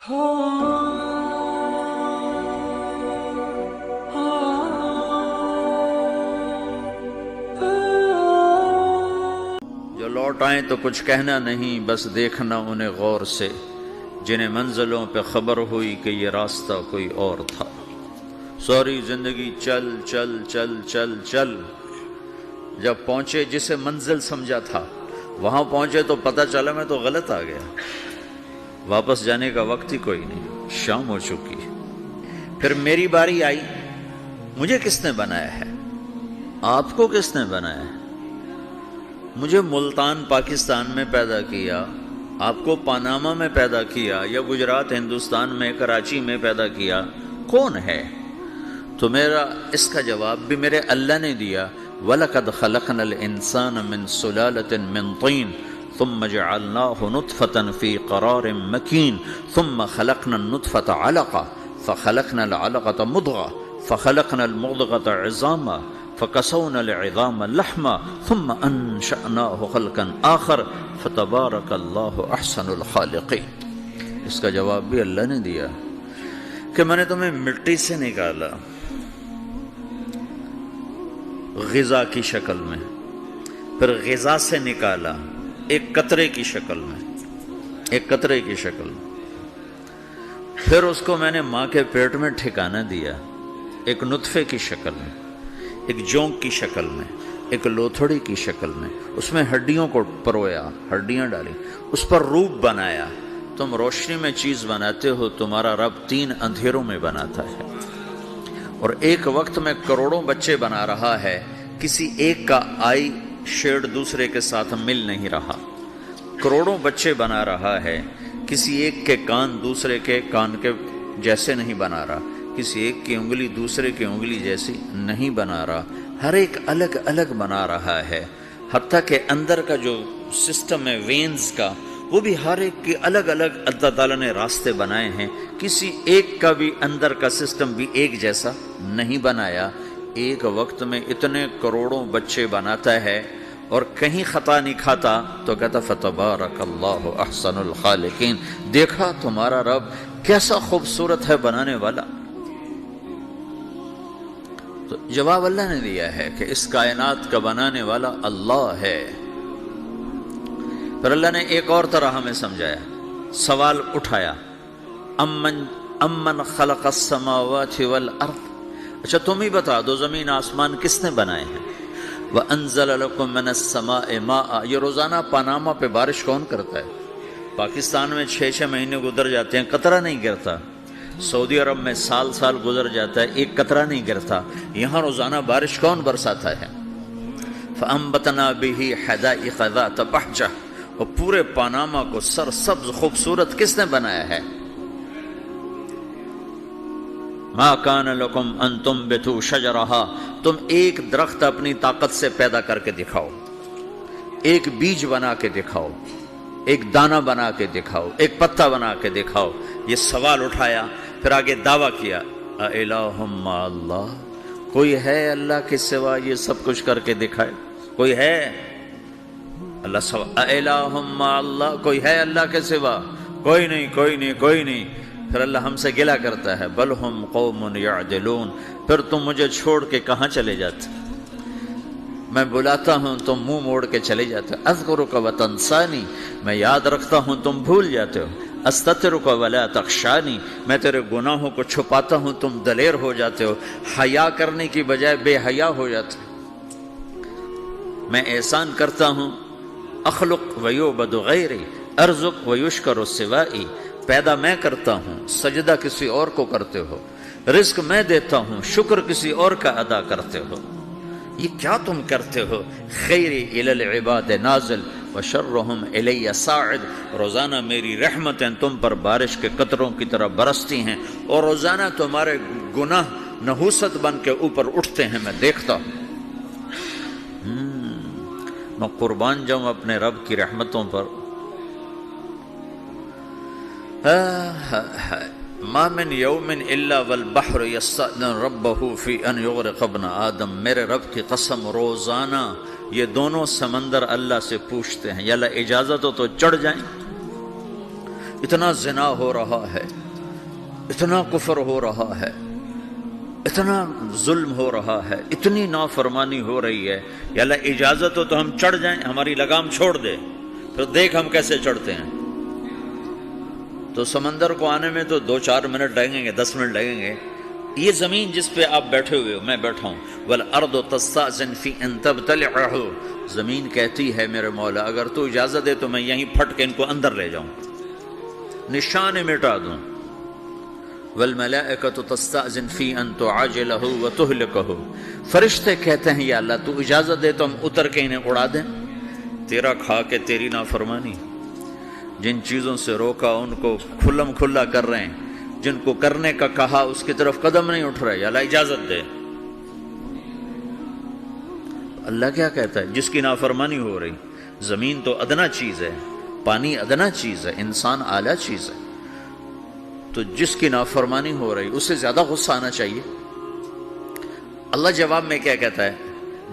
جو لوٹ آئیں تو کچھ کہنا نہیں، بس دیکھنا انہیں غور سے، جنہیں منزلوں پہ خبر ہوئی کہ یہ راستہ کوئی اور تھا۔ ساری زندگی چل چل چل چل چل، جب پہنچے جسے منزل سمجھا تھا وہاں پہنچے تو پتہ چلا میں تو غلط آ گیا، واپس جانے کا وقت ہی کوئی نہیں، شام ہو چکی۔ پھر میری باری آئی، مجھے کس نے بنایا ہے؟ آپ کو کس نے بنایا ہے؟ مجھے ملتان پاکستان میں پیدا کیا، آپ کو پاناما میں پیدا کیا، یا گجرات ہندوستان میں کراچی میں پیدا کیا، کون ہے؟ تو میرا اس کا جواب بھی میرے اللہ نے دیا، وَلَقَدْ خَلَقْنَا الْإِنسَانَ مِنْ سُلَالَةٍ مِّن طِينٍ ثُمَّ جَعَلْنَاهُ نُطْفَةً فِي قَرَارٍ مَّكِينٍ ثُمَّ خَلَقْنَا النُّطْفَةَ عَلَقَةً فَخَلَقْنَا الْعَلَقَةَ مُضْغَةً فَخَلَقْنَا الْمُضْغَةَ عِظَامًا فَكَسَوْنَا الْعِظَامَ لَحْمًا ثُمَّ أَنشَأْنَاهُ خَلْقًا آخَرَ فَتَبَارَكَ اللَّهُ أَحْسَنُ الْخَالِقِينَ۔ اس کا جواب بھی اللہ نے دیا کہ میں نے تمہیں مٹی سے نکالا، غذا کی شکل میں، پھر غذا سے نکالا ایک قطرے کی شکل میں، ایک قطرے کی شکل میں، پھر اس کو میں نے ماں کے پیٹ میں ٹھکانہ دیا ایک نطفے کی شکل میں، ایک جونک کی شکل میں، ایک لوتھڑی کی شکل میں، اس میں ہڈیوں کو پرویا، ہڈیاں ڈالی، اس پر روپ بنایا۔ تم روشنی میں چیز بناتے ہو، تمہارا رب 3 اندھیروں میں بناتا ہے، اور ایک وقت میں کروڑوں بچے بنا رہا ہے، کسی ایک کا آئی شیڈ دوسرے کے ساتھ مل نہیں رہا، کروڑوں بچے بنا رہا ہے، کسی ایک کے کان دوسرے کے کان کے جیسے نہیں بنا رہا، کسی ایک کی انگلی دوسرے کی انگلی جیسی نہیں بنا رہا، ہر ایک الگ الگ بنا رہا ہے، حتیٰ کہ اندر کا جو سسٹم ہے وینز کا، وہ بھی ہر ایک کی الگ الگ اللہ تعالیٰ نے راستے بنائے ہیں، کسی ایک کا بھی اندر کا سسٹم بھی ایک جیسا نہیں بنایا۔ ایک وقت میں اتنے کروڑوں بچے بناتا ہے اور کہیں خطا نہیں کھاتا، تو کہتا فتبارک اللہ احسن الخالقین، دیکھا تمہارا رب کیسا خوبصورت ہے بنانے والا۔ تو جواب اللہ نے دیا ہے کہ اس کائنات کا بنانے والا اللہ ہے۔ پھر اللہ نے ایک اور طرح ہمیں سمجھایا، سوال اٹھایا، امن خلق السماوات والارض، اچھا تم ہی بتا دو زمین آسمان کس نے بنائے ہیں؟ وَأَنزَلَ لَكُم مِّنَ السَّمَاءِ مَاءً، یہ روزانہ پاناما پہ بارش کون کرتا ہے؟ پاکستان میں 6 مہینے گزر جاتے ہیں، قطرہ نہیں گرتا، سعودی عرب میں سال سال گزر جاتا ہے، ایک قطرہ نہیں گرتا، یہاں روزانہ بارش کون برساتا ہے؟ فَأَنبَتْنَا بِهِ حَدَائِقَ ذَاتَ بَهْجَةٍ، اور پورے پاناما کو سرسبز خوبصورت کس نے بنایا ہے؟ ما کان لکم ان تنبتوا شجرہا، تم ایک درخت اپنی طاقت سے پیدا کر کے دکھاؤ، ایک بیج بنا کے دکھاؤ، ایک دانہ بنا کے دکھاؤ، ایک پتا بنا کے دکھاؤ۔ یہ سوال اٹھایا، پھر آگے دعویٰ کیا، اِلٰہٌ مع اللہ، کوئی ہے اللہ کے سوا یہ سب کچھ کر کے دکھائے؟ کوئی ہے؟ اللہ سوا اِلٰہٌ مع اللہ، کوئی ہے اللہ کے سوا؟ کوئی نہیں، کوئی نہیں، کوئی نہیں۔ پھر اللہ ہم سے گلہ کرتا ہے، بل ہم قوم یعدلون، پھر تم مجھے چھوڑ کے کہاں چلے جاتے؟ میں بلاتا ہوں تم منہ موڑ کے چلے جاتے ہو، اذکرک وتنسانی، میں یاد رکھتا ہوں تم بھول جاتے ہو، استترک ولا تخشانی، میں تیرے گناہوں کو چھپاتا ہوں تم دلیر ہو جاتے ہو، حیا کرنے کی بجائے بے حیا ہو جاتے ہو۔ میں احسان کرتا ہوں، اخلق ویعبد غیری، ارزق ویشکر سوائی، پیدا میں کرتا ہوں، سجدہ کسی اور کو کرتے ہو، رزق میں دیتا ہوں، شکر کسی اور کا ادا کرتے ہو، یہ کیا تم کرتے ہو؟ خیری الی العباد نازل وشرہم الی صاعد، روزانہ میری رحمتیں تم پر بارش کے قطروں کی طرح برستی ہیں، اور روزانہ تمہارے گناہ نحوست بن کے اوپر اٹھتے ہیں، میں دیکھتا ہوں۔ میں قربان جاؤں اپنے رب کی رحمتوں پر۔ ما من یوم الا والبحر یستأذن ربہ فی ان یغرق ابن آدم، میرے رب کی قسم روزانہ یہ دونوں سمندر اللہ سے پوچھتے ہیں، یا اللہ اجازت ہو تو چڑھ جائیں، اتنا زنا ہو رہا ہے، اتنا کفر ہو رہا ہے، اتنا ظلم ہو رہا ہے، اتنی نافرمانی ہو رہی ہے، یا اللہ اجازت ہو تو ہم چڑھ جائیں، ہماری لگام چھوڑ دے، پھر دیکھ ہم کیسے چڑھتے ہیں۔ تو سمندر کو آنے میں تو 2-4 منٹ لگیں گے، 10 منٹ لگیں گے۔ یہ زمین جس پہ آپ بیٹھے ہوئے ہو، میں بیٹھا ہوں، وَالْأَرْضُ تَسْتَأْذِنُ فِي أَن تَبْتَلِعَهُ، زمین کہتی ہے میرے مولا اگر تو اجازت دے تو میں یہیں پھٹ کے ان کو اندر لے جاؤں، نشان مٹا دوں۔ وَالْمَلَائِكَةُ تَسْتَأْذِنُ فِي أَن تُعَاجِلَهُ وَتُهْلِكَهُ، فرشتے کہتے ہیں یا اللہ تو اجازت دے تو ہم اتر کے انہیں اڑا دیں، تیرا کھا کے تیری نافرمانی۔ جن چیزوں سے روکا ان کو کھلم کھلا کر رہے ہیں، جن کو کرنے کا کہا اس کی طرف قدم نہیں اٹھ رہے، یا اللہ اجازت دے۔ اللہ کیا کہتا ہے؟ جس کی نافرمانی ہو رہی، زمین تو ادنا چیز ہے، پانی ادنا چیز ہے، انسان اعلیٰ چیز ہے، تو جس کی نافرمانی ہو رہی اسے زیادہ غصہ آنا چاہیے۔ اللہ جواب میں کیا کہتا ہے؟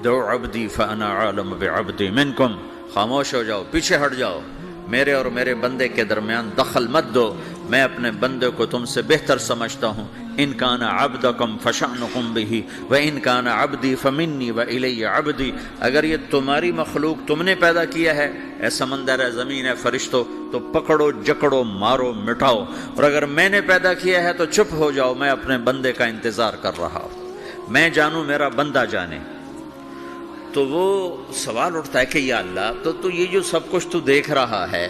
دعو عبدی فانا عالم بعبدی منکم، خاموش ہو جاؤ، پیچھے ہٹ جاؤ، میرے اور میرے بندے کے درمیان دخل مت دو، میں اپنے بندے کو تم سے بہتر سمجھتا ہوں۔ ان کان عبدکم فشأنکم بہ وان کان عبدی فمنی والی عبدی، اگر یہ تمہاری مخلوق تم نے پیدا کیا ہے، اے سمندر ہے، زمین ہے، فرشتوں، تو پکڑو جکڑو مارو مٹاؤ، اور اگر میں نے پیدا کیا ہے تو چپ ہو جاؤ، میں اپنے بندے کا انتظار کر رہا ہوں، میں جانوں میرا بندہ جانے۔ تو وہ سوال اٹھتا ہے کہ یا اللہ تو یہ جو سب کچھ تو دیکھ رہا ہے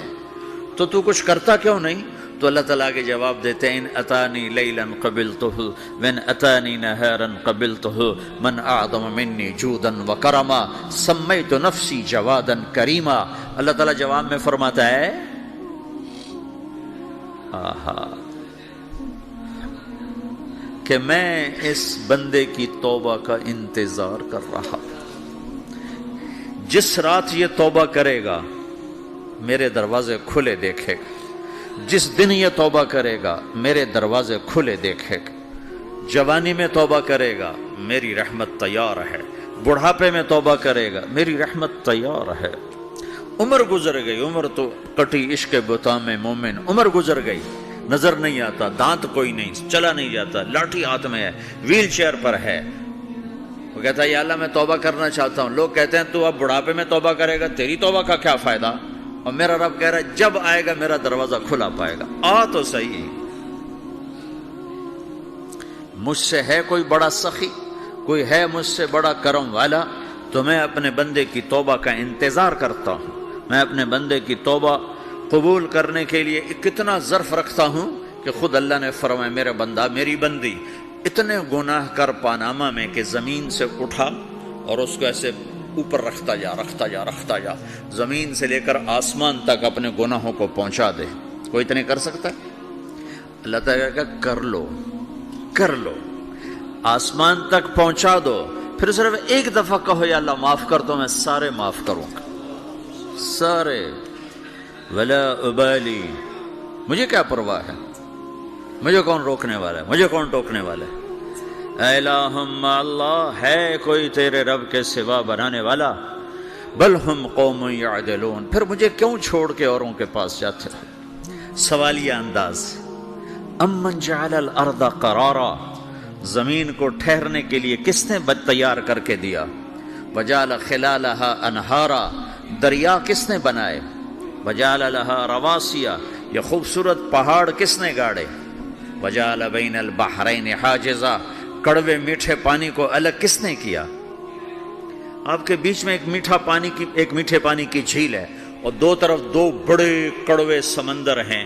تو کچھ کرتا کیوں نہیں؟ تو اللہ تعالیٰ کے جواب دیتے ہیں ان اتانی لیلا قبلتہ وان اتانی نہارا قبلتہ من اعظم منی جودا وکرما سمیت نفسی جوادا کریما۔ اللہ تعالیٰ جواب میں فرماتا ہے کہ میں اس بندے کی توبہ کا انتظار کر رہا ہوں، جس رات یہ توبہ کرے گا میرے دروازے کھلے دیکھے گا، جس دن یہ توبہ کرے گا میرے دروازے کھلے دیکھے گا، جوانی میں توبہ کرے گا میری رحمت تیار ہے، بڑھاپے میں توبہ کرے گا میری رحمت تیار ہے۔ عمر گزر گئی، عمر تو کٹی عشق بتا میں مومن، عمر گزر گئی، نظر نہیں آتا، دانت کوئی نہیں، چلا نہیں جاتا، لاٹھی ہاتھ میں ہے، ویل چیئر پر ہے، وہ کہتا ہے یا اللہ میں توبہ کرنا چاہتا ہوں۔ لوگ کہتے ہیں تو اب بڑھاپے میں توبہ کرے گا، تیری توبہ کا کیا فائدہ؟ اور میرا رب کہہ رہا ہے جب آئے گا میرا دروازہ کھلا پائے گا، آ تو صحیح۔ مجھ سے ہے کوئی بڑا سخی، کوئی ہے مجھ سے بڑا کرم والا، تو میں اپنے بندے کی توبہ کا انتظار کرتا ہوں، میں اپنے بندے کی توبہ قبول کرنے کے لیے کتنا ظرف رکھتا ہوں کہ خود اللہ نے فرمایا میرا بندہ میری بندی اتنے گناہ کر پاناما میں کہ زمین سے اٹھا اور اس کو ایسے اوپر رکھتا جا، زمین سے لے کر آسمان تک اپنے گناہوں کو پہنچا دے۔ کوئی اتنے کر سکتا ہے؟ اللہ تعالیٰ کا کر لو، آسمان تک پہنچا دو، پھر صرف ایک دفعہ کہو یا اللہ معاف کر دو، میں سارے معاف کروں گا، سارے، ولا ابالی، مجھے کیا پرواہ ہے، مجھے کون روکنے والا ہے، مجھے کون ٹوکنے والا ہے۔ اے الہم اللہ، ہے کوئی تیرے رب کے سوا بنانے والا؟ بل ہم قوم یعدلون، پھر مجھے کیوں چھوڑ کے اوروں کے پاس جاتے ہو؟ سوالیہ انداز۔ امن جعل الارض قرارا، زمین کو ٹھہرنے کے لیے کس نے تیار کر کے دیا؟ وجعل خلالها انہارا، دریا کس نے بنائے؟ وجعل لها رواسیا، یہ خوبصورت پہاڑ کس نے گاڑے؟ وجعل بین البحرین حاجزا، کڑوے میٹھے پانی کو الگ کس نے کیا؟ آپ کے بیچ میں ایک میٹھے پانی کی جھیل ہے اور دو طرف دو بڑے کڑوے سمندر ہیں،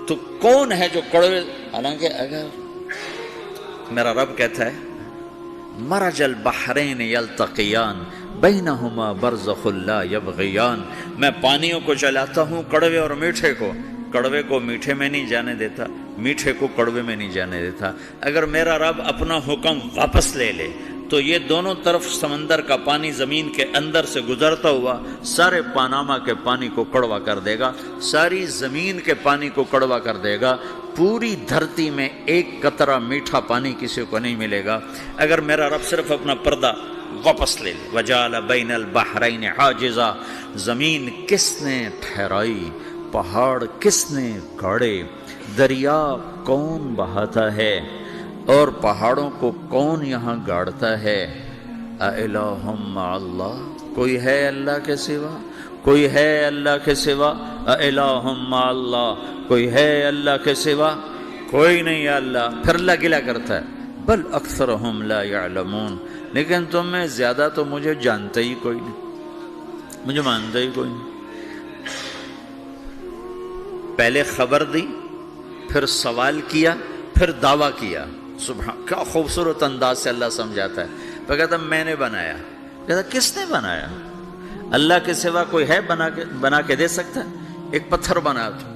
تو کون ہے جو کڑوے؟ حالانکہ اگر میرا رب کہتا ہے مرج البحرین یلتقیان بینہما برزخ لا یبغیان، میں پانیوں کو چلاتا ہوں، کڑوے اور میٹھے کو، کڑوے کو میٹھے میں نہیں جانے دیتا، میٹھے کو کڑوے میں نہیں جانے دیتا۔ اگر میرا رب اپنا حکم واپس لے لے تو یہ دونوں طرف سمندر کا پانی زمین کے اندر سے گزرتا ہوا سارے پاناما کے پانی کو کڑوا کر دے گا، ساری زمین کے پانی کو کڑوا کر دے گا، پوری دھرتی میں ایک قطرہ میٹھا پانی کسی کو نہیں ملے گا اگر میرا رب صرف اپنا پردہ واپس لے لے۔ وجعل بین البحرین حاجزا، زمین کس نے ٹھہرائی؟ پہاڑ کس نے گاڑے، دریا کون بہاتا ہے اور پہاڑوں کو کون یہاں گاڑتا ہے؟ اَإِلَٰهٌ مَّعَ اللَّهِ، کوئی ہے اللہ کے سوا؟ کوئی ہے اللہ کے سوا؟ اِلَٰهٌ مَّعَ اللَّهِ، کوئی ہے اللہ کے سوا؟ کوئی نہیں ہے اللہ۔ پھر اللہ گلہ کرتا ہے بل اکثرہم لا یعلمون، لیکن تم میں زیادہ تو مجھے جانتے ہی کوئی نہیں، مجھے مانتا ہی کوئی نہیں۔ پہلے خبر دی، پھر سوال کیا، پھر دعویٰ کیا۔ سبحان، کیا خوبصورت انداز سے اللہ سمجھاتا ہے۔ پھر کہتا میں نے بنایا، کہتا کس نے بنایا؟ اللہ کے سوا کوئی ہے بنا کے دے سکتا ہے؟ ایک پتھر بنا تو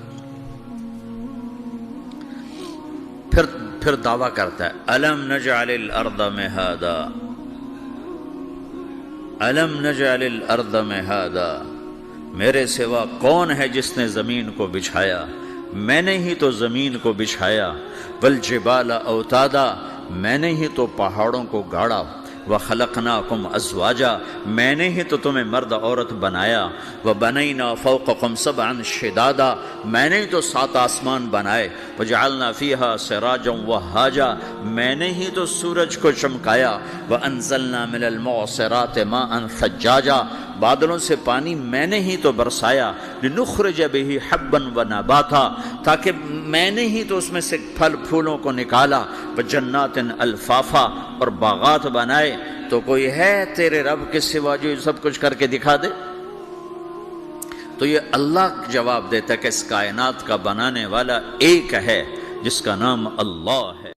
پھر دعویٰ کرتا ہے الم نجعل الارض مہادا، الم نجعل الارض مہادا، میرے سوا کون ہے جس نے زمین کو بچھایا؟ میں نے ہی تو زمین کو بچھایا، والجبال اوتادا، میں نے ہی تو پہاڑوں کو گاڑا، وخلقناکم ازواجا، میں نے ہی تو تمہیں مرد عورت بنایا، وبنینا فوقکم سبعا شدادا، میں نے ہی تو 7 آسمان بنائے، وجعلنا فیہا سراجا وہاجا، میں نے ہی تو سورج کو چمکایا، وانزلنا من المعصرات ماء ثجاجا، بادلوں سے پانی میں نے ہی تو برسایا، لنخرج بہ حبا ونباتا، تاکہ میں نے ہی تو اس میں سے پھل پھولوں کو نکالا، وجنات الفافا، اور باغات بنائے۔ تو کوئی ہے تیرے رب کے سوا جو یہ سب کچھ کر کے دکھا دے؟ تو یہ اللہ جواب دیتا ہے کہ اس کائنات کا بنانے والا ایک ہے جس کا نام اللہ ہے۔